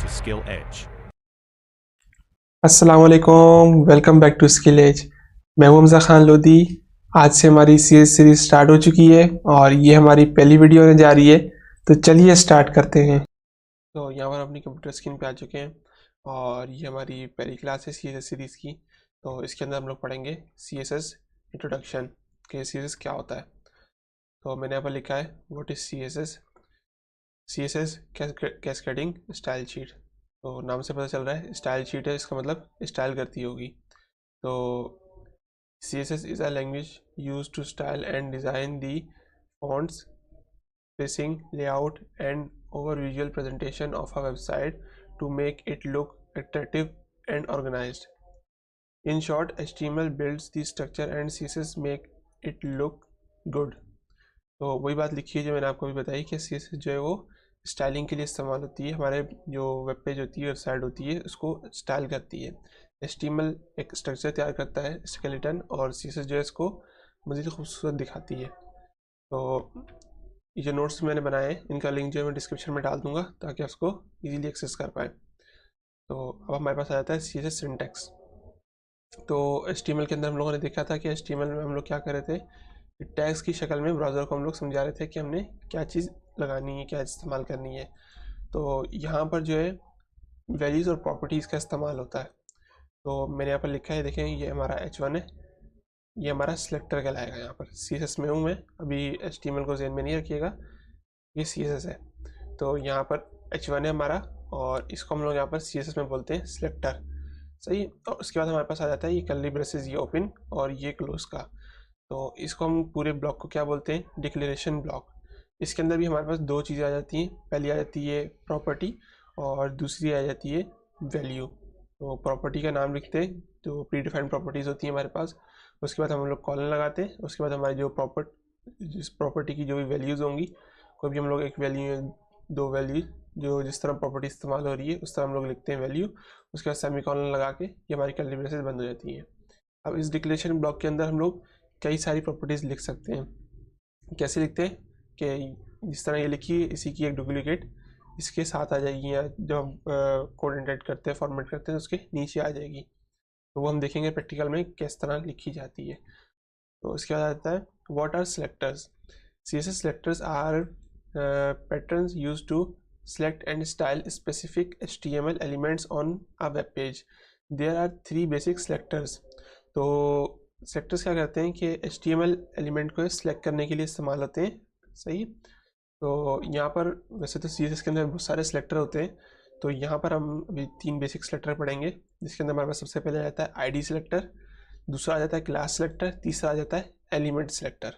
to Skill Edge. अस्सलामुअलैकुम, welcome back to Skill Edge. मैं हूं हमज़ा खान लोधी। आज से हमारी सीरीज स्टार्ट हो चुकी है और ये हमारी पहली वीडियो होने जा रही है, तो चलिए स्टार्ट करते हैं। तो यहाँ पर अपनी कंप्यूटर स्क्रीन पे आ चुके हैं और ये हमारी पहली क्लास है CSS सीरीज़ की। तो इसके अंदर हम लोग पढ़ेंगे CSS इंट्रोडक्शन के CSS क्या होता है। तो मैंने यहाँ पर लिखा है what is CSS cascading style sheet. तो नाम से पता चल रहा है स्टाइल शीट है, इसका मतलब स्टाइल करती होगी। तो CSS is a language used to style and design the fonts, spacing, layout, and over visual presentation of a website to make it look attractive and organized. In short, HTML builds the structure and CSS make it look good. तो वही बात लिखी है जो मैंने आपको अभी बताई कि CSS जो है वो स्टाइलिंग के लिए इस्तेमाल होती है। हमारे जो वेब पेज होती है, वेबसाइट होती है, उसको स्टाइल करती है। HTML एक स्ट्रक्चर तैयार करता है, स्केलेटन, और CSS जो है इसको मज़ीद खूबसूरत दिखाती है। तो ये जो नोट्स मैंने बनाए हैं इनका लिंक जो है मैं डिस्क्रिप्शन में डाल दूँगा ताकि आप उसको ईजीली एक्सेस कर पाएँ। तो अब हमारे पास आ जाता है CSS सिंटैक्स। तो HTML के अंदर हम लोगों ने देखा था कि HTML में हम लोग क्या कर रहे थे, टैग्स की शक्ल में ब्राउज़र को हम लोग समझा रहे थे कि हमने क्या चीज़ लगानी है, क्या इस्तेमाल करनी है। तो यहाँ पर जो है वैल्यूज़ और प्रॉपर्टीज़ का इस्तेमाल होता है। तो मैंने यहाँ पर लिखा है, देखें ये हमारा H1 है, ये हमारा सिलेक्टर कहलाएगा। यहाँ पर CSS में हूँ मैं, अभी HTML को ज़हन में नहीं रखिएगा, ये CSS है। तो यहाँ पर H1 है हमारा और इसको हम लोग यहाँ पर CSS में बोलते हैं सिलेक्टर, सही। और उसके बाद हमारे पास आ जाता है ये कर्ली ब्रेसेस, ये ओपन और ये क्लोज का। तो इसको हम पूरे ब्लॉक को क्या बोलते हैं, डिक्लेरेशन ब्लॉक। इसके अंदर भी हमारे पास दो चीज़ें आ जाती हैं, पहली आ जाती है प्रॉपर्टी और दूसरी आ जाती है वैल्यू। तो प्रॉपर्टी का नाम लिखते हैं, जो प्री डिफाइंड प्रॉपर्टीज़ होती हैं हमारे पास। उसके बाद हम लोग कॉलन लगाते हैं, उसके बाद हमारी जिस प्रॉपर्टी की जो भी वैल्यूज़ होंगी, कोई भी हम लोग एक वैल्यू, दो वैल्यू, जो जिस तरह प्रॉपर्टी इस्तेमाल हो रही है उस तरह हम लोग लिखते हैं वैल्यू। उसके बाद सेमी कॉलन लगा के ये हमारी कर्ली ब्रेसेस बंद हो जाती है। अब इस डिक्लेरेशन ब्लॉक के अंदर हम लोग कई सारी प्रॉपर्टीज़ लिख सकते हैं। कैसे लिखते हैं कि जिस तरह ये लिखी है इसी की एक डुप्लीकेट इसके साथ आ जाएगी, या जब हम कोड इंटेंट करते हैं, फॉर्मेट करते हैं, तो उसके नीचे आ जाएगी। तो वो हम देखेंगे प्रैक्टिकल में किस तरह लिखी जाती है। तो इसके बाद आता है what are selectors. CSS selectors are patterns used to select and style specific HTML elements on a web page. There are three basic selectors. तो सेलेक्टर्स क्या करते हैं कि HTML एलिमेंट को सिलेक्ट करने के लिए इस्तेमाल होते हैं, सही। तो यहाँ पर वैसे तो CSS के अंदर बहुत सारे सिलेक्टर होते हैं, तो यहाँ पर हम अभी तीन बेसिक सिलेक्टर पढ़ेंगे, जिसके अंदर हमारे पास सबसे पहले आ जाता है ID सिलेक्टर, दूसरा आ जाता है क्लास सिलेक्टर, तीसरा आ जाता है एलिमेंट सिलेक्टर।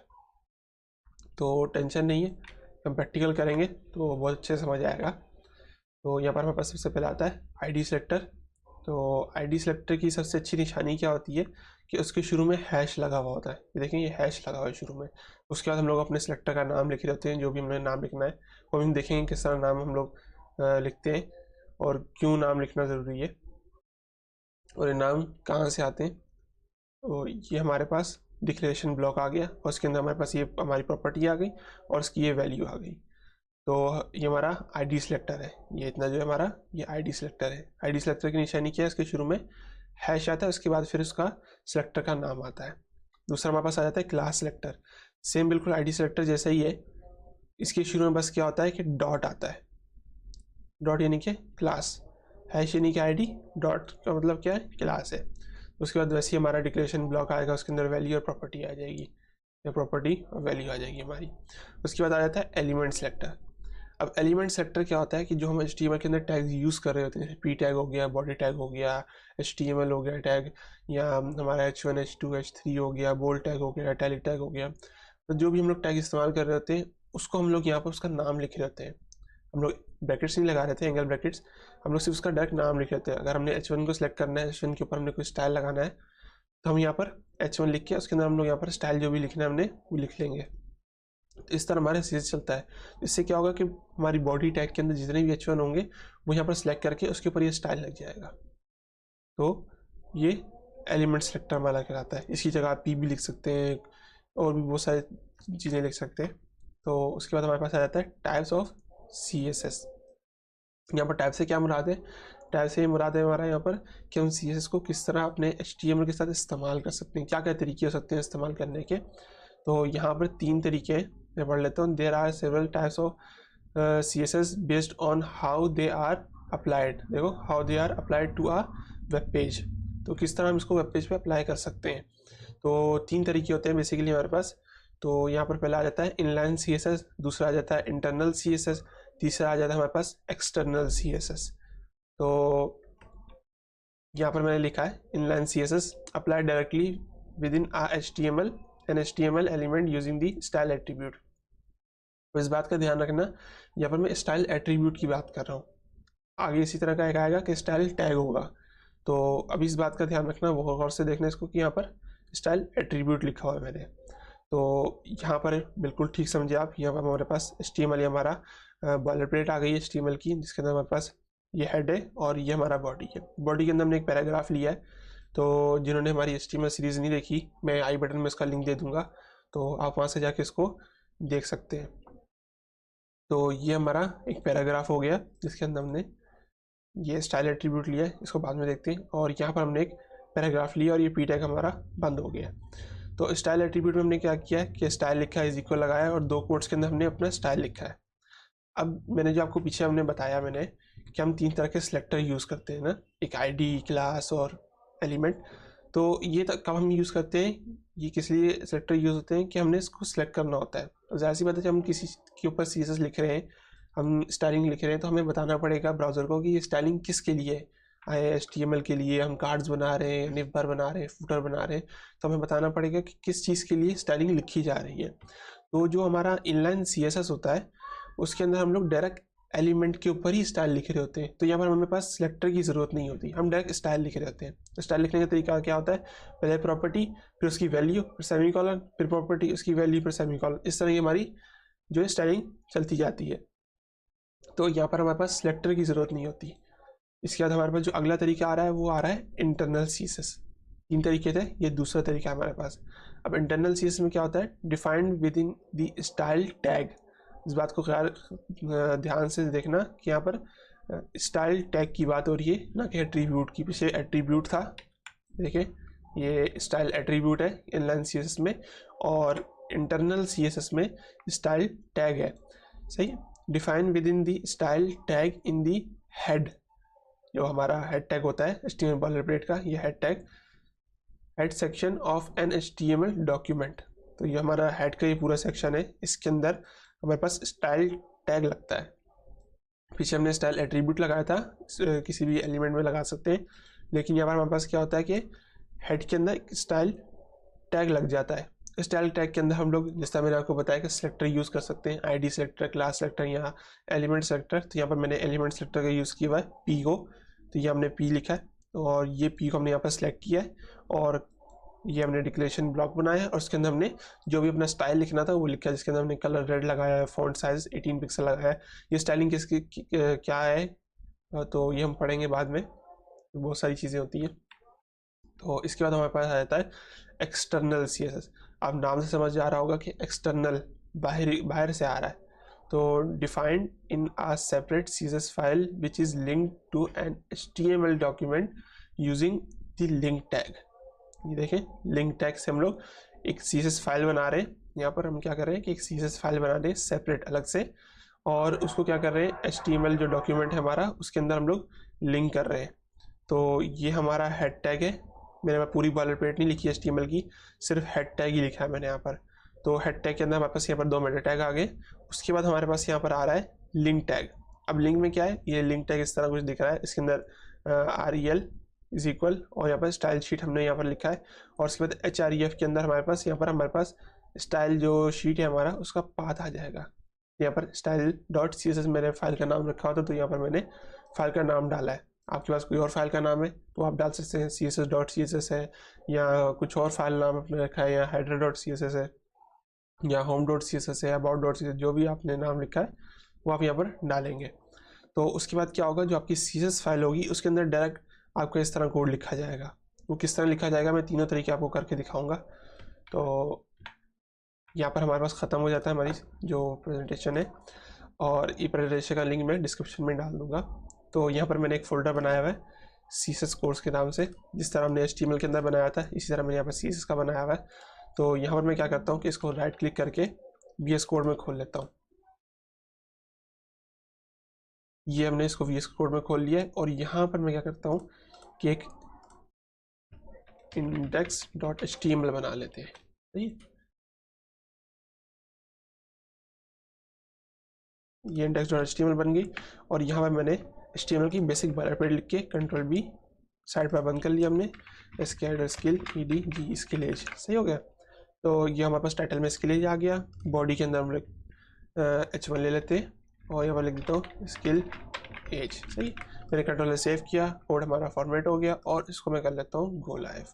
तो टेंशन नहीं है, हम प्रैक्टिकल करेंगे तो बहुत अच्छे से समझ आएगा। तो यहाँ पर हमारे पास सबसे पहले आता है ID सिलेक्टर। तो ID सिलेक्टर की सबसे अच्छी निशानी क्या होती है कि उसके शुरू में हैश लगा हुआ होता है। ये देखें, ये हैश लगा हुआ है शुरू में। उसके बाद हम लोग अपने सिलेक्टर का नाम लिखे रहते हैं, जो भी हमने नाम लिखना है वो हम देखेंगे किस तरह नाम हम लोग लिखते हैं और क्यों नाम लिखना ज़रूरी है और ये नाम कहाँ से आते हैं। तो ये हमारे पास डिक्लेरेशन ब्लॉक आ गया और उसके अंदर हमारे पास ये हमारी प्रॉपर्टी आ गई और उसकी ये वैल्यू आ गई। तो ये हमारा ID सिलेक्टर है, ये इतना जो है हमारा ये ID सिलेक्टर है। ID सिलेक्टर की निशानी क्या है, इसके शुरू में हैश आता है, उसके बाद फिर उसका सिलेक्टर का नाम आता है। दूसरा हमारे पास आ जाता है क्लास सिलेक्टर, सेम बिल्कुल ID सिलेक्टर जैसा ही है। इसके शुरू में बस क्या होता है कि डॉट आता है, डॉट यानी कि क्लास, हैश यानी कि ID, डॉट का मतलब क्या है, क्लास है। उसके बाद वैसे ही हमारा डिक्लेरेशन ब्लॉक आएगा, उसके अंदर वैल्यू और प्रॉपर्टी आ जाएगी, या प्रॉपर्टी और वैल्यू आ जाएगी हमारी। उसके बाद आ जाता है एलिमेंट सेलेक्टर। अब एलिमेंट सेलेक्टर क्या होता है कि जो हम HTML के अंदर टैग्स यूज़ कर रहे होते हैं, P टैग हो गया, बॉडी टैग हो गया, HTML हो गया टैग, या हमारा H1 H2 H3 हो गया, बोल्ड टैग हो गया, इटैलिक टैग हो गया। तो जो भी हम लोग टैग इस्तेमाल कर रहे होते हैं उसको हम लोग यहाँ पर उसका नाम लिख रहे होते हैं। हम लोग ब्रैकेट्स नहीं लगा रहे थे, एंगल ब्रैकेट्स, हम लोग सिर्फ उसका डायरेक्ट नाम लिख रहे थे। अगर हमने H1 को सिलेक्ट करना है, H1 के ऊपर हमने कोई स्टाइल लगाना है, तो हम यहाँ पर H1 लिख के उसके अंदर हम लोग यहाँ पर स्टाइल जो भी लिखना है हमने वो लिख लेंगे। तो इस तरह हमारा CSS चलता है। इससे क्या होगा कि हमारी बॉडी टैग के अंदर जितने भी H1 होंगे वो यहाँ पर सिलेक्ट करके उसके ऊपर ये स्टाइल लग जाएगा। तो ये एलिमेंट सेलेक्टर हमारा कहलाता है। इसकी जगह आप P भी लिख सकते हैं और भी बहुत सारी चीज़ें लिख सकते हैं। तो उसके बाद हमारे पास आ जाता है टाइप्स ऑफ CSS। यहाँ पर टैब से क्या मुराद है, टैब से मुराद है हमारा यहाँ पर कि हम CSS को किस तरह अपने HTML के साथ इस्तेमाल कर सकते हैं, क्या क्या तरीके हो सकते हैं इस्तेमाल करने के। तो यहाँ पर 3 तरीके हैं, मैं पढ़ लेता हूँ। There are several types of CSS based on how they are applied. देखो, how they are applied to a web page, तो किस तरह हम इसको वेब पेज पे अप्लाई कर सकते हैं। तो 3 तरीके होते हैं बेसिकली हमारे पास। तो यहाँ पर पहला आ जाता है इनलाइन CSS, दूसरा आ जाता है इंटरनल CSS, तीसरा आ जाता है हमारे पास एक्सटर्नल CSS। तो यहाँ पर मैंने लिखा है inline CSS apply directly with in HTML element using the style attribute. तो इस बात का ध्यान रखना, यहाँ पर मैं स्टाइल एट्रीब्यूट की बात कर रहा हूँ, आगे इसी तरह का एक आएगा कि स्टाइल टैग होगा। तो अभी इस बात का ध्यान रखना, बहुत गौर से देखना इसको कि यहाँ पर स्टाइल एट्रीब्यूट लिखा हुआ है मैंने। तो यहाँ पर बिल्कुल ठीक समझे आप, यहाँ पर हमारे पास HTML हमारा बॉयलरप्लेट आ गई है HTML की, जिसके अंदर हमारे पास ये हेड है और ये हमारा बॉडी है। बॉडी के अंदर हमने एक पैराग्राफ लिया है। तो जिन्होंने हमारी HTML सीरीज़ नहीं देखी, मैं आई बटन में इसका लिंक दे दूंगा, तो आप वहाँ से जाके इसको देख सकते हैं। तो ये हमारा एक पैराग्राफ हो गया जिसके अंदर हमने ये स्टाइल एट्रीब्यूट लिया है, इसको बाद में देखते हैं। और यहाँ पर हमने एक पैराग्राफ लिया और ये पी टैग हमारा बंद हो गया। तो स्टाइल एट्रीब्यूट में हमने क्या किया है कि स्टाइल लिखा है, इज इक्वल लगाया और 2 कोट्स के अंदर हमने अपना स्टाइल लिखा है। अब मैंने जो आपको पीछे हमने बताया मैंने कि हम 3 तरह के सिलेक्टर यूज़ करते हैं ना, एक ID, क्लास और एलिमेंट। तो ये कब हम यूज़ करते हैं, ये किस लिए सिलेक्टर यूज़ होते हैं कि हमने इसको सिलेक्ट करना होता है। तो ज़ाहिर सी बात है जब हम किसी के ऊपर CSS लिख रहे हैं, हम स्टाइलिंग लिख रहे हैं, तो हमें बताना पड़ेगा ब्राउज़र को कि ये स्टाइलिंग किसके लिए है। HTML के लिए हम कार्ड्स बना रहे हैं, निव बार बना रहे हैं, फूटर बना रहे हैं, तो हमें बताना पड़ेगा कि किस चीज़ के लिए स्टाइलिंग लिखी जा रही है। तो जो हमारा इनलाइन CSS होता है उसके अंदर हम लोग डायरेक्ट एलिमेंट के ऊपर ही स्टाइल लिख रहे होते हैं। तो यहाँ पर हमारे पास सिलेक्टर की ज़रूरत नहीं होती, हम डायरेक्ट स्टाइल लिख रहे होते हैं। स्टाइल लिखने का तरीका क्या होता है, पहले प्रॉपर्टी, फिर उसकी वैल्यू, फिर सेमीकोलन, फिर प्रॉपर्टी, उसकी वैल्यू, फिर सेमीकोलन। इस तरह की हमारी जो स्टाइलिंग चलती जाती है। तो यहाँ पर हमारे पास सिलेक्टर की ज़रूरत नहीं होती। इसके बाद हमारे पास जो अगला तरीका आ रहा है वो आ रहा है इंटरनल CSS। 3 तरीके थे, ये दूसरा तरीका है हमारे पास। अब इंटरनल CSS में क्या होता है, defined with in the style tag. इस बात को ध्यान से देखना कि यहाँ पर स्टाइल टैग की बात हो रही है, ना कि एट्रीब्यूट की। पीछे एट्रीब्यूट था, देखिए ये स्टाइल एट्रीब्यूट है इनलाइन CSS में, और इंटरनल CSS में स्टाइल टैग है। सही, define with in the style tag in the head. जो हमारा हेड टैग होता है HTML बॉयलरप्लेट का, ये head tag, head section of an HTML document. तो ये हमारा हेड का ये पूरा सेक्शन है, इसके अंदर हमारे पास स्टाइल टैग लगता है। पीछे हमने स्टाइल एट्रीब्यूट लगाया था, किसी भी एलिमेंट में लगा सकते हैं, लेकिन यहाँ पर हमारे पास क्या होता है कि हेड के अंदर स्टाइल टैग लग जाता है। स्टाइल टैग के अंदर हम लोग, जिस तरह मैंने आपको बताया कि सिलेक्टर यूज़ कर सकते हैं, ID सिलेक्टर, क्लास सिलेक्टर या एलिमेंट सिलेक्टर। तो यहाँ पर मैंने एलिमेंट सिलेक्टर का यूज़ किया हुआ है, P को। तो ये हमने P लिखा है और ये P को हमने यहाँ पर सिलेक्ट किया है, और ये हमने डिक्लेरेशन ब्लॉक बनाया है और उसके अंदर हमने जो भी अपना स्टाइल लिखना था वो लिखा है, जिसके अंदर हमने कलर रेड लगाया है, फॉन्ट साइज 18 पिक्सल लगाया है। ये स्टाइलिंग किसकी क्या है तो ये हम पढ़ेंगे बाद में, बहुत सारी चीज़ें होती हैं। तो इसके बाद हमारे पास आ जाता है एक्सटर्नल CSS। अब नाम से समझ आ रहा होगा कि एक्सटर्नल बाहर से आ रहा है। तो defined in a separate CSS file which is linked to an HTML document using the link tag. ये देखें, लिंक टैग से हम लोग एक CSS फाइल बना रहे हैं। यहाँ पर हम क्या कर रहे हैं कि एक CSS फाइल बना रहे हैं सेपरेट अलग से, और उसको क्या कर रहे हैं, HTML जो डॉक्यूमेंट है हमारा उसके अंदर हम लोग लिंक कर रहे हैं। तो ये हमारा हेड टैग है। मैंने पूरी बॉयलरप्लेट नहीं लिखी HTML की, सिर्फ हेड टैग ही लिखा है मैंने यहाँ पर। तो हेड टैग के अंदर हमारे पास यहाँ पर 2 मेटा टैग आ गए। उसके बाद हमारे पास यहाँ पर आ रहा है लिंक टैग। अब लिंक में क्या है, ये लिंक टैग इस तरह कुछ दिख रहा है, इसके अंदर REL इज इक्वल, और यहाँ पर स्टाइल शीट हमने यहाँ पर लिखा है। और उसके बाद HREF के अंदर हमारे पास स्टाइल जो शीट है हमारा उसका पाथ आ जाएगा। यहाँ पर style.css मेरे फाइल का नाम रखा होता, तो यहाँ पर मैंने फाइल का नाम डाला है। आपके पास कोई और फाइल का नाम है तो आप डाल सकते हैं, css.css है, या कुछ और फाइल नाम आपने रखा है, या header.css है, या home.css है, about.css, जो भी आपने नाम लिखा है वो आप यहाँ पर डालेंगे। तो उसके बाद क्या होगा, जो आपकी CSS फाइल होगी उसके अंदर डायरेक्ट आपका इस तरह कोड लिखा जाएगा। वो किस तरह लिखा जाएगा, मैं तीनों तरीके आपको करके दिखाऊंगा। तो यहाँ पर हमारे पास ख़त्म हो जाता है हमारी जो प्रेजेंटेशन है। और ई प्रेजेंटेशन का लिंक मैं डिस्क्रिप्शन में डाल दूंगा। तो यहाँ पर मैंने एक फ़ोल्डर बनाया हुआ है CSS कोर्स के नाम से, जिस तरह हमने HTML के अंदर बनाया था इसी तरह मैंने यहाँ पर CSS का बनाया हुआ है। तो यहाँ पर मैं क्या करता हूँ कि इसको राइट क्लिक करके VS कोड में खोल लेता हूँ। ये हमने इसको VS कोड में खोल लिया है और यहाँ पर मैं क्या करता हूँ कि एक index.html बना लेते हैं। सही, ये index.html बन गई और यहाँ पर मैंने HTML की बेसिक बोइलरप्लेट लिख के Ctrl+B साइड पर बंद कर लिया हमने, skill ed स्किल एज। सही हो गया। तो ये हमारे पास टाइटल में स्किल एज आ गया। बॉडी के अंदर हम लोग H1 ले लेते हैं और यहाँ पर लिख देता हूँ स्किल एज। सही, मैंने Ctrl से सेव किया, कोड हमारा फॉर्मेट हो गया और इसको मैं कर लेता हूँ गो लाइव।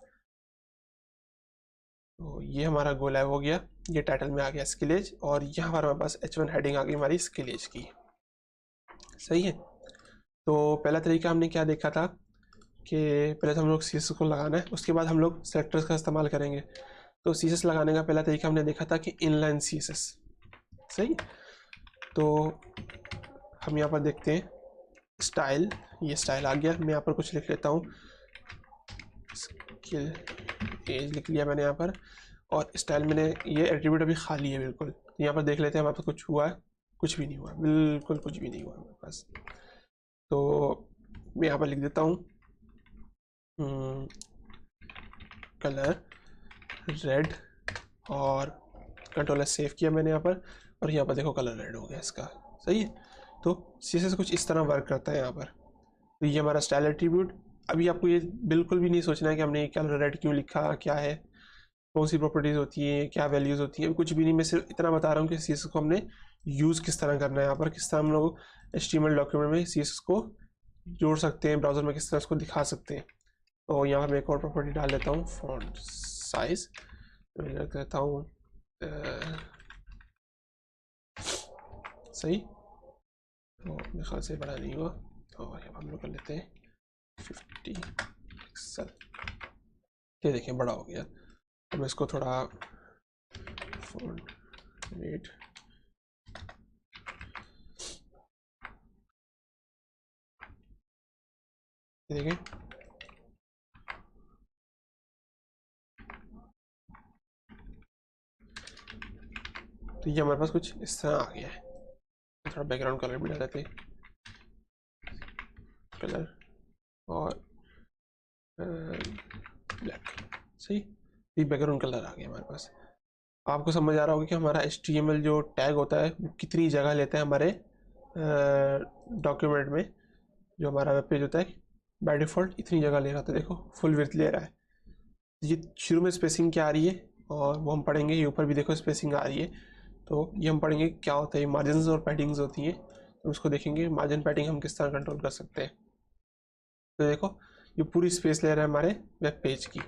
तो ये हमारा गो लाइव हो गया, ये टाइटल में आ गया स्किल एज और यहाँ पर हमारे पास H1 हेडिंग आ गई हमारी स्किल एज की। सही है। तो पहला तरीका हमने क्या देखा था कि पहले तो हम लोग CSS को लगाना है, उसके बाद हम लोग सेलेक्टर्स का इस्तेमाल करेंगे। तो CSS लगाने का पहला तरीका हमने देखा था कि इनलाइन CSS। सही, तो हम यहाँ पर देखते हैं स्टाइल, ये स्टाइल आ गया। मैं यहाँ पर कुछ लिख लेता हूँ, स्किल एज लिख लिया मैंने यहाँ पर और स्टाइल मैंने, ये एट्रीब्यूट अभी खाली है बिल्कुल। यहाँ पर देख लेते हैं हमारे पास कुछ हुआ है, कुछ भी नहीं हुआ, बिल्कुल कुछ भी नहीं हुआ हमारे पास। तो मैं यहाँ पर लिख देता हूँ कलर रेड और Ctrl+S सेव किया मैंने यहाँ पर और यहाँ पर देखो कलर रेड हो गया इसका। सही है। तो CSS कुछ इस तरह वर्क करता है यहाँ पर। तो ये हमारा स्टाइल एट्रीब्यूट। अभी आपको ये बिल्कुल भी नहीं सोचना है कि हमने कलर रेड क्यों लिखा, क्या है, कौन सी प्रॉपर्टीज़ होती हैं, क्या वैल्यूज़ होती हैं, कुछ भी नहीं। मैं सिर्फ इतना बता रहा हूँ कि CSS को हमने यूज़ किस तरह करना है यहाँ पर, किस तरह हम लोग HTML डॉक्यूमेंट में CSS को जोड़ सकते हैं, ब्राउज़र में किस तरह उसको दिखा सकते हैं। तो यहाँ पर मैं एक और प्रॉपर्टी डाल लेता हूँ, फॉन्ट साइज मैं रख देता हूँ सही, तो मेरे ख्याल से बड़ा नहीं हुआ। तो यहाँ हम लोग कर लेते हैं 50 पिक्सल। ये देखें बड़ा हो गया। अब मैं इसको थोड़ा फॉन्ट रेट देखें, तो ये हमारे पास कुछ इस तरह आ गया है। थोड़ा बैकग्राउंड कलर भी डाल देते हैं, कलर और ब्लैक। सही, ये बैकग्राउंड कलर आ गया हमारे पास। आपको समझ आ रहा होगा कि हमारा HTML जो टैग होता है वो कितनी जगह लेता है हमारे डॉक्यूमेंट में। जो हमारा वेब पेज होता है बाय डिफ़ॉल्ट इतनी जगह ले रहा था, देखो फुल विड्थ ले रहा है। ये शुरू में स्पेसिंग क्या आ रही है और वो हम पढ़ेंगे। ये ऊपर भी देखो स्पेसिंग आ रही है। तो ये हम पढ़ेंगे क्या होता है, मार्जिन और पैडिंग्स होती हैं, तो उसको देखेंगे मार्जिन पैडिंग हम किस तरह कंट्रोल कर सकते हैं। तो देखो ये पूरी स्पेस ले रहा है हमारे वेब पेज की।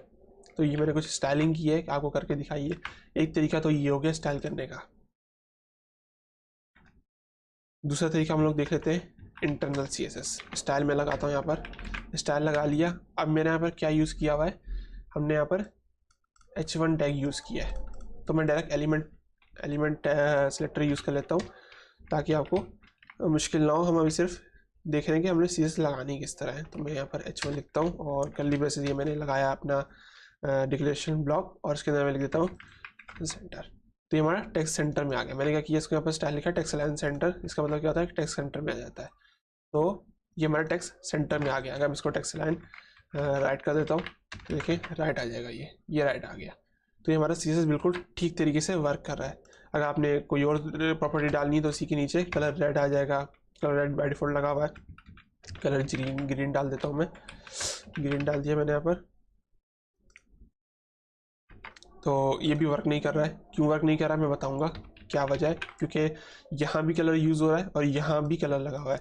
तो ये मैंने कुछ स्टाइलिंग की है, आपको करके दिखाई है। एक तरीका तो ये हो गया स्टाइल करने का। दूसरा तरीका हम लोग देख लेते हैं इंटरनल CSS। स्टाइल में लगाता हूँ, यहाँ पर स्टाइल लगा लिया। अब मैंने यहाँ पर क्या यूज़ किया हुआ है, हमने यहाँ पर H1 टैग यूज़ किया है। तो मैं डायरेक्ट एलिमेंट सेलेक्टर यूज़ कर लेता हूँ ताकि आपको मुश्किल ना हो। हम अभी सिर्फ देख रहे हैं कि हमने CSS लगानी किस तरह है। तो मैं यहाँ पर H1 लिखता हूँ और कर्ली ब्रेसेस ये मैंने लगाया अपना डिक्लेरेशन ब्लॉक और इसके अंदर मैं लिख देता हूँ सेंटर। तो ये हमारा टेक्स्ट सेंटर में आ गया। मैंने क्या किया, इसको यहाँ पर स्टाइल लिखा टेक्स्ट अलाइन सेंटर। इसका मतलब क्या होता है कि टेक्स्ट सेंटर में आ जाता है। तो ये हमारा टेक्स्ट सेंटर में आ गया। अगर मैं इसको टेक्स्ट अलाइन राइट कर देता हूँ तो देखिए राइट आ जाएगा, ये राइट आ गया। तो ये हमारा CSS बिल्कुल ठीक तरीके से वर्क कर रहा है। अगर आपने कोई और प्रॉपर्टी डालनी है तो उसी के नीचे कलर रेड आ जाएगा। कलर रेड बाय डिफ़ॉल्ट लगा हुआ है। कलर ग्रीन डाल देता हूँ मैं, ग्रीन डाल दिया मैंने यहाँ पर। तो ये भी वर्क नहीं कर रहा है। क्यों वर्क नहीं कर रहा है मैं बताऊँगा क्या वजह है। क्योंकि यहाँ भी कलर यूज़ हो रहा है और यहाँ भी कलर लगा हुआ है।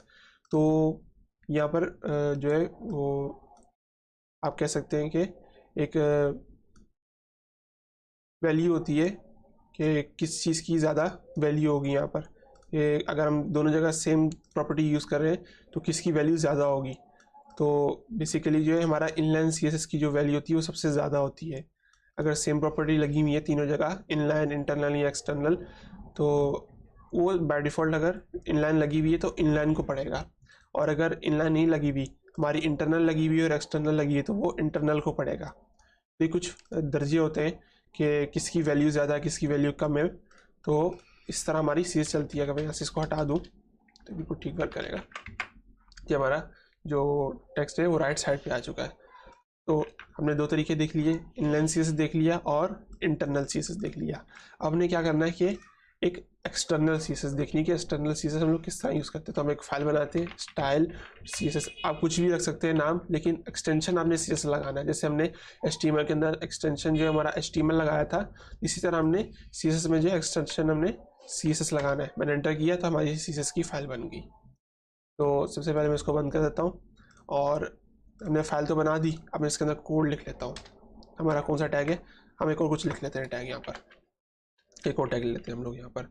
तो यहाँ पर जो है वो आप कह सकते हैं कि एक वैल्यू होती है कि किस चीज़ की ज़्यादा वैल्यू होगी। यहाँ पर अगर हम दोनों जगह सेम प्रॉपर्टी यूज़ कर रहे हैं तो किसकी वैल्यू ज़्यादा होगी। तो बेसिकली जो है हमारा इनलाइन CSS की जो वैल्यू होती है वो सबसे ज़्यादा होती है। अगर सेम प्रॉपर्टी लगी हुई है तीनों जगह, इनलाइन, इंटरनल या एक्सटर्नल, तो वो बाय डिफ़ॉल्ट अगर इनलाइन लगी हुई है तो इनलाइन को पढ़ेगा, और अगर इनलाइन नहीं लगी हुई, हमारी इंटरनल लगी हुई है और एक्सटर्नल लगी है, तो वो इंटरनल को पढ़ेगा। तो ये कुछ दर्जे होते हैं कि किसकी वैल्यू ज़्यादा है, किसकी वैल्यू कम है। तो इस तरह हमारी सीरीज चलती है। अगर मैं यहाँ से इसको हटा दूँ तो बिल्कुल ठीक वर्क करेगा। ये हमारा जो टेक्स्ट है वो राइट साइड पे आ चुका है। तो हमने दो तरीके देख लिए, इनलाइन सीरीज देख लिया और इंटरनल सीरीज देख लिया। अब हमने क्या करना है कि एक एक्सटर्नल सीरीज देखनी है कि एक्सटर्नल सीरीज हम लोग किस तरह यूज़ करते हैं। तो हम एक फाइल बनाते हैं स्टाइल सीरीज, आप कुछ भी रख सकते हैं नाम, लेकिन एक्सटेंशन आपने सीरीज लगाना है। जैसे हमने HTML के अंदर एक्सटेंशन जो हमारा HTML लगाया था, इसी तरह हमने सीरीज में जो एक्सटेंशन हमने CSS लगाना है। मैंने एंटर किया तो हमारी CSS की फाइल बन गई। तो सबसे पहले मैं इसको बंद कर देता हूँ, और हमने फाइल तो बना दी। अब मैं इसके अंदर कोड लिख लेता हूँ। हमारा कौन सा टैग है, हम एक और कुछ लिख लेते हैं टैग। यहाँ पर एक और टैग ले लेते हैं हम लोग। यहाँ पर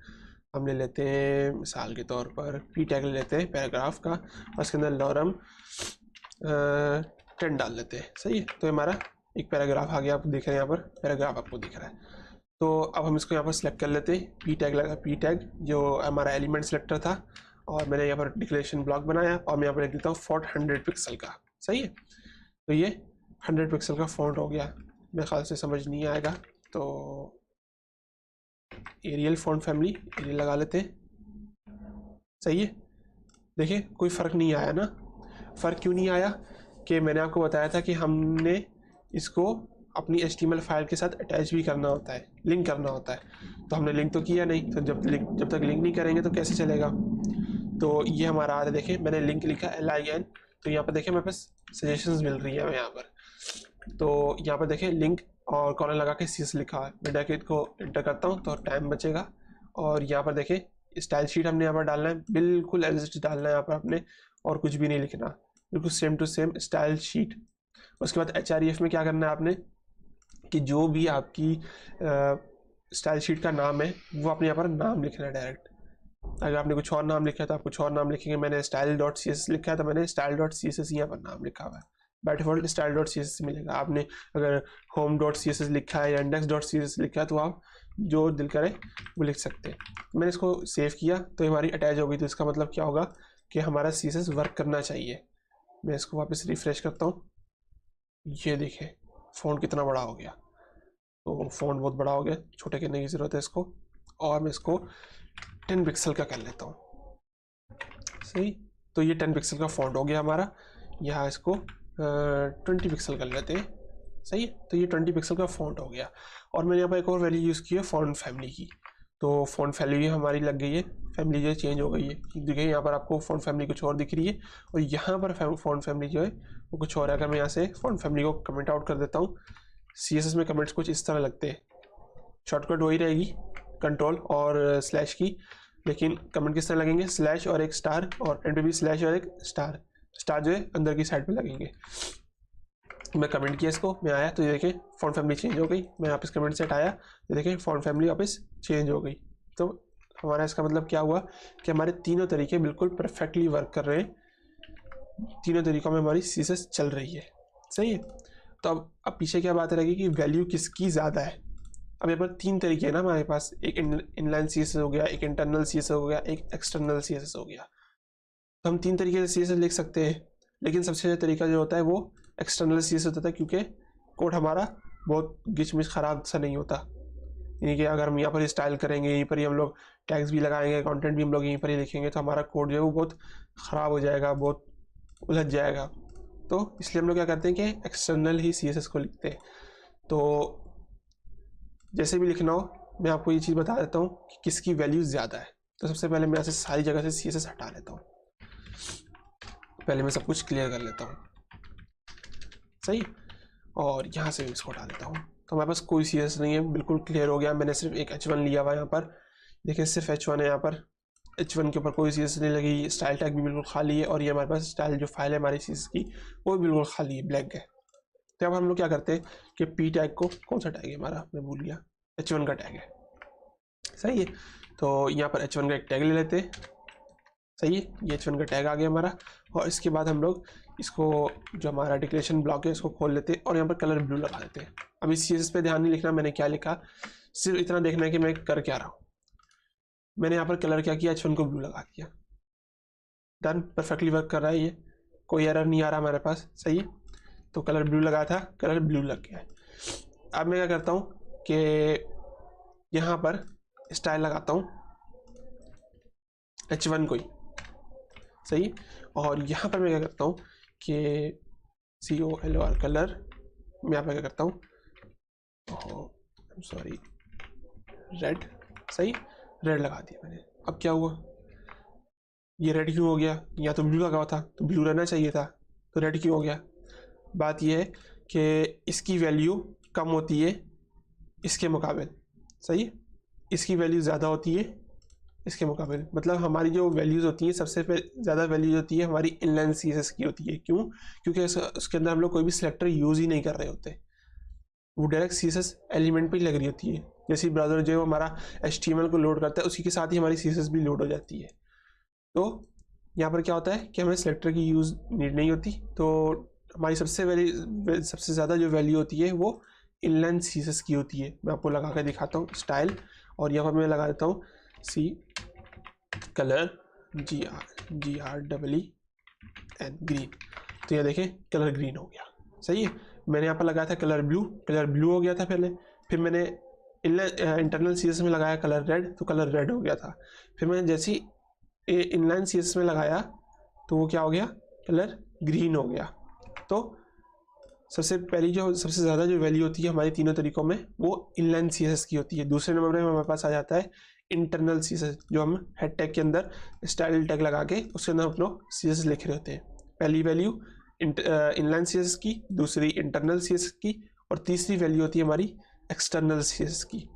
हम ले लेते हैं मिसाल के तौर पर P टैग ले लेते हैं पैराग्राफ का, और इसके अंदर लॉरम 10 डाल लेते हैं। सही है, तो हमारा एक पैराग्राफ आ गया। आप देख रहे हैं यहाँ पर पैराग्राफ आपको दिख रहा है। तो अब हम इसको यहाँ पर सिलेक्ट कर लेते हैं। P टैग लगा, P टैग जो हमारा एलिमेंट सेलेक्टर था, और मैंने यहाँ पर डिक्लेरेशन ब्लॉक बनाया, और मैं यहाँ पर लिख देता हूँ फॉन्ट 100 पिक्सल का। सही है, तो ये 100 पिक्सल का फॉन्ट हो गया। मेरे ख्याल से समझ नहीं आएगा, तो एरियल फॉन्ट फैमिली एरियल लगा लेते हैं। सही है, देखिए कोई फ़र्क नहीं आया ना। फ़र्क क्यों नहीं आया कि मैंने आपको बताया था कि हमने इसको अपनी HTML फाइल के साथ अटैच भी करना होता है, लिंक करना होता है। तो हमने लिंक तो किया नहीं, तो जब तक लिंक नहीं करेंगे तो कैसे चलेगा। तो ये हमारा आ रहा है, देखें मैंने लिंक लिखा LIN, तो यहाँ पर देखें मेरे पास सजेशंस मिल रही है यहाँ पर। तो यहाँ पर देखें लिंक और कॉलन लगा के CSS लिखा है। मैं ब्रैकेट को एंटर करता हूँ तो टाइम बचेगा। और यहाँ पर देखें स्टाइल शीट हमने यहाँ पर डालना है, बिल्कुल एज इट इज डालना है यहाँ पर आपने, और कुछ भी नहीं लिखना, बिल्कुल same to same style sheet. उसके बाद HREF में क्या करना है आपने कि जो भी आपकी स्टाइल शीट का नाम है वो आपने यहाँ पर नाम लिखना है डायरेक्ट। अगर आपने कुछ और नाम लिखा है तो आप कुछ और नाम लिखेंगे। मैंने style.css लिखा है तो मैंने style.css यहाँ पर नाम लिखा हुआ है। बाय डिफॉल्ट style.css मिलेगा। आपने अगर home.css लिखा है या index.css लिखा है तो आप जो दिल करे वो लिख सकते हैं। मैंने इसको सेव किया तो हमारी अटैच हो गई। तो इसका मतलब क्या होगा कि हमारा CSS वर्क करना चाहिए। मैं इसको वापस रिफ्रेश करता हूँ, ये देखें फ़ॉन्ट कितना बड़ा हो गया। तो फ़ॉन्ट बहुत बड़ा हो गया, छोटे करने की ज़रूरत है इसको, और मैं इसको 10 पिक्सल का कर लेता हूँ। सही, तो ये 10 पिक्सल का फ़ॉन्ट हो गया हमारा। यहाँ इसको 20 पिक्सल कर लेते हैं। सही है, तो ये 20 पिक्सल का फ़ॉन्ट हो गया। और मैंने यहाँ पर एक और वैल्यू यूज़ की है फ़ॉन्ट फैमिली की। तो फ़ॉन्ट फैमिली हमारी लग गई है, फैमिली जो है चेंज हो गई है। देखिए यहाँ पर आपको फ़ॉन्ट फैमिली कुछ और दिख रही है, और यहाँ पर फ़ॉन्ट फैमिली जो है वो कुछ और है। अगर मैं यहाँ से फ़ॉन्ट फैमिली को कमेंट आउट कर देता हूँ, CSS में कमेंट्स कुछ इस तरह लगते हैं। शॉर्टकट वही रहेगी कंट्रोल और स्लैश की, लेकिन कमेंट किस तरह लगेंगे, स्लैश और एक स्टार, और एंड पे भी स्लैश और एक स्टार। स्टार जो है अंदर की साइड पे लगेंगे। मैं कमेंट किया इसको, मैं आया तो ये देखें फ़ॉन्ट फैमिली चेंज हो गई। मैं वापस कमेंट से हटाया तो देखें फ़ॉन्ट फैमिली वापस चेंज हो गई। तो हमारा इसका मतलब क्या हुआ कि हमारे तीनों तरीके बिल्कुल परफेक्टली वर्क कर रहे हैं। तीनों तरीक़ों में हमारी CSS चल रही है। सही है, तो अब पीछे क्या बात रहेगी कि वैल्यू किसकी ज़्यादा है। अब यहाँ पर 3 तरीके हैं ना हमारे पास, एक इनलाइन CSS हो गया, एक इंटरनल CSS हो गया, एक एक्सटर्नल CSS हो गया। तो हम 3 तरीके से CSS लिख सकते हैं, लेकिन सबसे अच्छा तरीका जो होता है वो एक्सटर्नल CSS होता है, क्योंकि कोड हमारा बहुत गिचमिच ख़राब सा नहीं होता। यानी कि अगर हम यहाँ पर स्टाइल करेंगे, यहीं पर ही हम लोग टैग्स भी लगाएंगे, कंटेंट भी हम लोग यहीं पर ही लिखेंगे, तो हमारा कोड जो है वो बहुत ख़राब हो जाएगा, बहुत उलझ जाएगा। तो इसलिए हम लोग क्या करते हैं कि एक्सटर्नल ही CSS को लिखते हैं। तो जैसे भी लिखना हो मैं आपको ये चीज़ बता देता हूँ कि किसकी वैल्यू ज़्यादा है। तो सबसे पहले मैं यहाँ से सारी जगह से CSS हटा लेता हूँ। पहले मैं सब कुछ क्लियर कर लेता हूँ। सही, और यहाँ से इसको हटा लेता हूँ। तो हमारे पास कोई CSS नहीं है, बिल्कुल क्लियर हो गया। मैंने सिर्फ एक H1 लिया हुआ यहाँ पर, देखिए सिर्फ H1 है यहाँ पर। H1 के ऊपर कोई CSS नहीं लगी। स्टाइल टैग भी बिल्कुल खाली है, और ये हमारे पास स्टाइल जो फाइल है हमारी CSS की वो भी बिल्कुल खाली है, ब्लैंक है। तो अब हम लोग क्या करते हैं कि P टैग को, कौन सा टैग है हमारा, मैं भूल गया, H1 का टैग है। सही है, तो यहाँ पर H1 का एक टैग ले लेते हैं। सही है, ये H1 का टैग आ गया हमारा। और इसके बाद हम लोग इसको जो हमारा डिक्लेरेशन ब्लॉक है इसको खोल लेते हैं, और यहाँ पर कलर ब्लू लगा देते हैं। अब इस CSS पे ध्यान नहीं लिखना मैंने क्या लिखा, सिर्फ इतना देखना है कि मैं कर क्या रहा हूँ। मैंने यहाँ पर कलर क्या किया, H1 को ब्लू लगा दिया, डन, परफेक्टली वर्क कर रहा है, ये कोई एरर नहीं आ रहा हमारे पास, सही है। तो कलर ब्लू लगा था, कलर ब्लू लग गया है। अब मैं क्या करता हूँ कि यहाँ पर स्टाइल लगाता हूँ H1 को ही, सही। और यहाँ पर मैं क्या करता हूँ कि COLOR कलर, मैं यहाँ पर क्या करता हूँ, सॉरी, रेड, सही, रेड लगा दिया मैंने। अब क्या हुआ, ये रेड क्यों हो गया, या तो ब्लू लगा हुआ था तो ब्लू रहना चाहिए था, तो रेड क्यों हो गया। बात यह है कि इसकी वैल्यू कम होती है इसके मुकाबले, सही, इसकी वैल्यू ज़्यादा होती है इसके मुकाबले। मतलब हमारी जो वैल्यूज़ होती हैं, सबसे ज़्यादा वैल्यूज होती है हमारी इनलाइन CSS की होती है। क्यों, क्योंकि उसके अंदर हम लोग कोई भी सिलेक्टर यूज़ ही नहीं कर रहे होते, वो डायरेक्ट CSS एलिमेंट पे ही लग रही होती है। जैसे ब्राउज़र जो हमारा HTML को लोड करता है, उसी के साथ ही हमारी CSS भी लोड हो जाती है। तो यहाँ पर क्या होता है कि हमें सिलेक्टर की यूज़ नीड नहीं होती, तो हमारी सबसे ज़्यादा जो वैल्यू होती है वो इनलाइन CSS की होती है। मैं आपको लगा कर दिखाता हूँ स्टाइल, और यहाँ पर मैं लगा देता हूँ C कलर GREEN, ग्रीन। तो ये देखें कलर ग्रीन हो गया, सही है। मैंने यहाँ पर लगाया था कलर ब्लू हो गया था पहले, फिर मैंने इंटरनल CSS में लगाया कलर रेड, तो कलर रेड हो गया था। फिर मैंने जैसे इनलाइन CSS में लगाया तो वो क्या हो गया, कलर ग्रीन हो गया। तो सबसे ज़्यादा जो वैल्यू होती है हमारे तीनों तरीकों में वो इनलाइन CSS की होती है। दूसरे नंबर पे हमारे पास आ जाता है इंटरनल CSS, जो हम हेड टैग के अंदर स्टाइल टैग लगा के उसके अंदर हम लोग CSS लिख रहे होते हैं। पहली वैल्यू इनलाइन CSS की, दूसरी इंटरनल CSS की, और तीसरी वैल्यू होती है हमारी एक्सटर्नल CSS की।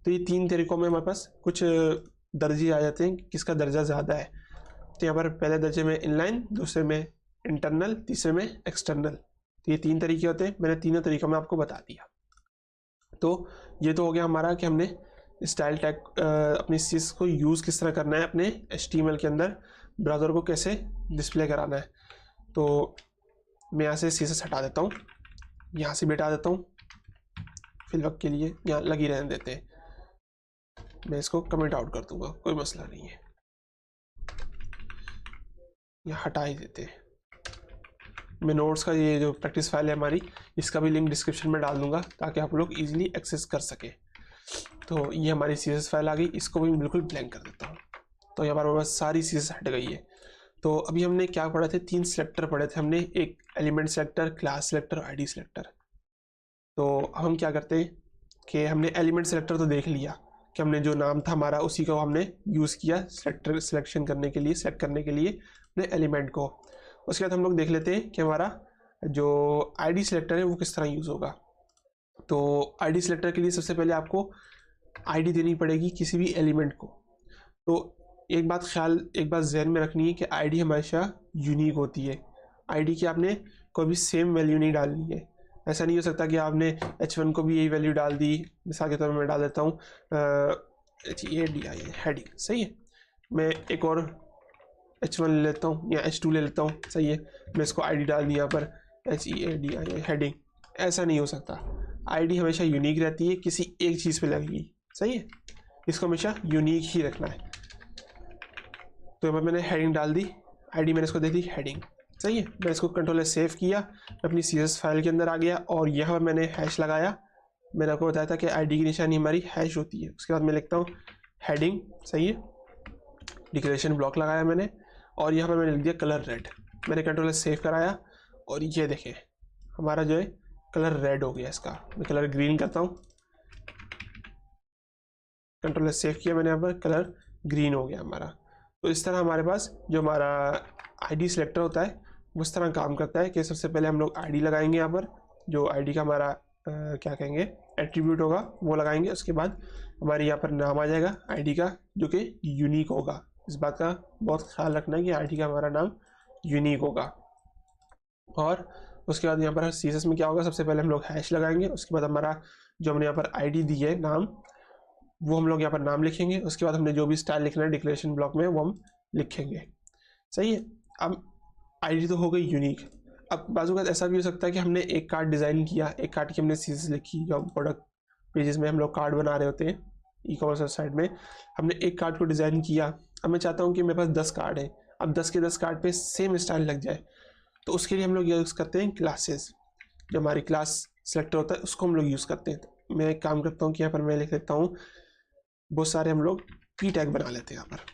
तो ये तीन तरीकों में हमारे पास कुछ दर्जे आ जाते हैं, किसका दर्जा ज़्यादा है। तो यहाँ पर पहले दर्जे में इनलाइन, दूसरे में इंटरनल, तीसरे में एक्सटर्नल। तो ये तीन तरीके होते हैं, मैंने तीनों तरीकों में आपको बता दिया। तो ये तो हो गया हमारा कि हमने स्टाइल टैग अपनी CSS को यूज़ किस तरह करना है, अपने HTML के अंदर ब्राउज़र को कैसे डिस्प्ले कराना है। तो मैं यहाँ से CSS हटा देता हूँ, यहाँ से भी हटा देता हूँ, फिल वक्त के लिए यहाँ लगी रहने देते हैं। मैं इसको कमेंट आउट कर दूंगा, कोई मसला नहीं है, यहाँ हटा ही देते हैं। मैं नोट्स का ये जो प्रैक्टिस फाइल है हमारी, इसका भी लिंक डिस्क्रिप्शन में डाल दूंगा ताकि आप लोग इजीली एक्सेस कर सके। तो ये हमारी CSS फाइल आ गई, इसको भी बिल्कुल ब्लैंक कर देता हूँ। तो यहाँ पर हमारे पास सारी CSS हट गई है। तो अभी हमने क्या पढ़े थे, 3 सिलेक्टर पढ़े थे हमने, एक एलिमेंट सेलेक्टर, क्लास सेलेक्टर और ID सेलेक्टर। तो अब हम क्या करते हैं कि हमने एलिमेंट सेलेक्टर तो देख लिया कि हमने जो नाम था हमारा उसी को हमने यूज़ किया सिलेक्ट करने के लिए अपने एलिमेंट को। उसके बाद हम लोग देख लेते हैं कि हमारा जो ID सेलेक्टर है वो किस तरह यूज़ होगा। तो ID सेलेक्टर के लिए सबसे पहले आपको ID देनी पड़ेगी किसी भी एलिमेंट को। तो एक बात जहन में रखनी है कि ID हमेशा यूनिक होती है। ID की आपने कोई भी सेम वैल्यू नहीं डालनी है। ऐसा नहीं हो सकता कि आपने H1 को भी यही वैल्यू डाल दी। मिसाल के तौर पर मैं डाल देता हूँ HEADI हेडिंग, सही है। मैं एक और H1 ले लेता हूँ या H2 ले लेता हूँ, सही है। मैं इसको ID डाल दी यहाँ पर HEADI हेडिंग। ऐसा नहीं हो सकता, ID हमेशा यूनिक रहती है, किसी एक चीज़ पे लगेगी, सही है। इसको हमेशा यूनिक ही रखना है। तो यहाँ पर मैंने हेडिंग डाल दी, ID मैंने इसको दे दी हेडिंग, सही है। मैं इसको कंट्रोल सेव किया, मैं अपनी CSS फाइल के अंदर आ गया और यहाँ पर मैंने हैश लगाया। मैंने आपको बताया था कि ID की निशानी हमारी हैश होती है। उसके बाद मैं लिखता हूँ हेडिंग, सही है। डिक्लेरेशन ब्लॉक लगाया मैंने और यहाँ पर मैंने लिख दिया कलर रेड। मैंने कंट्रोल सेव कराया और ये देखें हमारा जो है कलर रेड हो गया। इसका मैं कलर ग्रीन करता हूँ, कंट्रोल सेव किया मैंने, यहाँ पर कलर ग्रीन हो गया हमारा। तो इस तरह हमारे पास जो हमारा ID सेलेक्टर होता है वो इस तरह काम करता है कि सबसे पहले हम लोग ID लगाएंगे, यहाँ पर जो ID का हमारा क्या कहेंगे एट्रीब्यूट होगा वो लगाएंगे। उसके बाद हमारे यहाँ पर नाम आ जाएगा ID का जो कि यूनिक होगा। इस बात का बहुत ख्याल रखना है कि ID का हमारा नाम यूनिक होगा। और उसके बाद यहाँ पर CSS में क्या होगा, सबसे पहले हम लोग हैश लगाएंगे। उसके बाद हमारा जो हमने यहाँ पर ID दी है नाम, वो हम लोग यहाँ पर नाम लिखेंगे। उसके बाद हमने जो भी स्टाइल लिखना है डिक्लेरेशन ब्लॉक में वो हम लिखेंगे, सही है। अब ID तो हो गई यूनिक। अब बाजू का ऐसा भी हो सकता है कि हमने एक कार्ड डिज़ाइन किया, एक कार्ड की हमने CSS लिखी, जो प्रोडक्ट पेजेस में हम लोग कार्ड बना रहे होते हैं, ई कॉमर्स वेबसाइट में हमने एक कार्ड को डिज़ाइन किया, अब मैं चाहता हूँ कि मेरे पास 10 कार्ड है, अब 10 के 10 कार्ड पे सेम स्टाइल लग जाए, तो उसके लिए हम लोग यूज़ करते हैं क्लासेस। जो हमारी क्लास सेलेक्टर होता है उसको हम लोग यूज़ करते हैं। तो मैं एक काम करता हूँ कि यहाँ पर मैं लिख लेता हूँ, बहुत सारे हम लोग पी टैग बना लेते हैं यहाँ पर,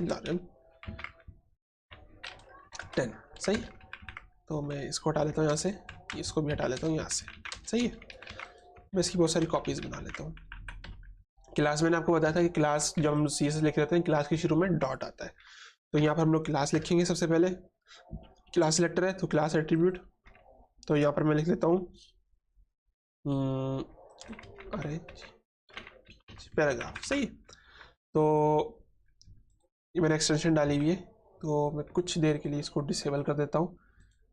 लॉरेल 10, सही। तो मैं इसको हटा लेता हूँ यहाँ से, इसको भी हटा लेता हूँ यहाँ से, सही है। मैं इसकी बहुत सारी कॉपीज़ बना लेता हूँ। क्लास मैंने आपको बताया था कि क्लास जब हम सी एस लिख रहे हैं क्लास के शुरू में डॉट आता है, तो यहाँ पर हम लोग क्लास लिखेंगे। सबसे पहले क्लास सेलेक्टर है तो क्लास एट्रीब्यूट, तो यहाँ पर मैं लिख लेता हूँ अरे पैराग्राफ, सही। तो ये मैंने एक्सटेंशन डाली हुई है, तो मैं कुछ देर के लिए इसको डिसेबल कर देता हूँ।